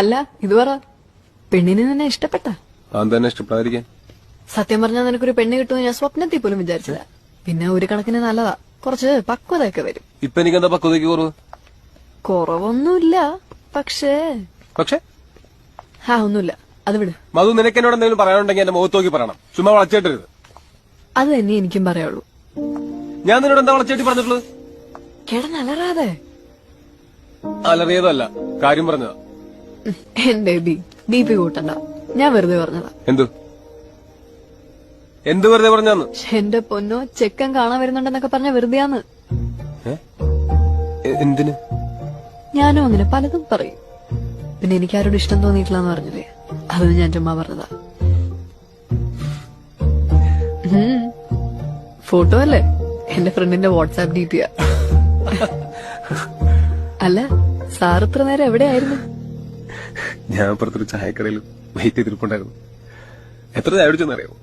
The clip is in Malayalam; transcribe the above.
അല്ല ഇത് പറ, പെണ്ണിനെ നിന്നെ ഇഷ്ടപ്പെട്ട? തന്നെ ഇഷ്ടപ്പെടാതിരിക്കാൻ. സത്യം പറഞ്ഞാൽ നിനക്കൊരു പെണ്ണ് കിട്ടുമെന്ന് ഞാൻ സ്വപ്നത്തിൽ പോലും വിചാരിച്ചില്ല. പിന്നെ ഒരു കണക്കിന് നല്ലതാ, കുറച്ച് പക്വതയൊക്കെ വരും. ഇപ്പൊ എനിക്ക് എന്താ പക്വതയ്ക്ക് കുറവ്? കുറവൊന്നുമില്ല, പക്ഷേ ഒന്നുമില്ല, അത് വിട്. മധു, നിനക്ക് എന്നോട് എന്തെങ്കിലും പറയാനുണ്ടെങ്കിൽ എന്റെ മുഖത്ത് നോക്കി പറയണം, ചുമ്മാ വളച്ചേട്ടരുത്. അത് തന്നെ എനിക്കും പറയുള്ളൂ. ഞാൻ നിന്നോട് എന്താ വളച്ചേട്ടി പറഞ്ഞിട്ടുള്ളത്? കിടന്നലറാതെ. അലറിയതല്ല, കാര്യം പറഞ്ഞതാ. എന്റെ ബി.പി കൂട്ടണ്ട, ഞാൻ വെറുതെ പറഞ്ഞതാ. എന്ത് വെറുതെ പറഞ്ഞാന്ന്? എന്റെ പൊന്നോ, ചെക്കൻ കാണാൻ വരുന്നുണ്ടെന്നൊക്കെ പറഞ്ഞ വെറുതെയാന്ന്. എന്തിന്? ഞാനും അങ്ങനെ പലതും പറയും. പിന്നെ എനിക്ക് ആരോട് ഇഷ്ടം തോന്നിയിട്ടില്ലെന്ന് പറഞ്ഞില്ലേ, അത് ഞാൻ ചുമ്മാ പറഞ്ഞതാ. ഫോട്ടോ അല്ലേ, എന്റെ ഫ്രണ്ടിന്റെ വാട്സാപ്പ് DP-യാ. അല്ല, സാർ ഇത്ര നേരം എവിടെയായിരുന്നു? ഞാൻ പുറത്തൊരു ചായക്കടയിൽ വെയിറ്റ് ചെയ്തിരിപ്പുണ്ടായിരുന്നു. എത്ര ചായ കുടിച്ചെന്നറിയാമോ?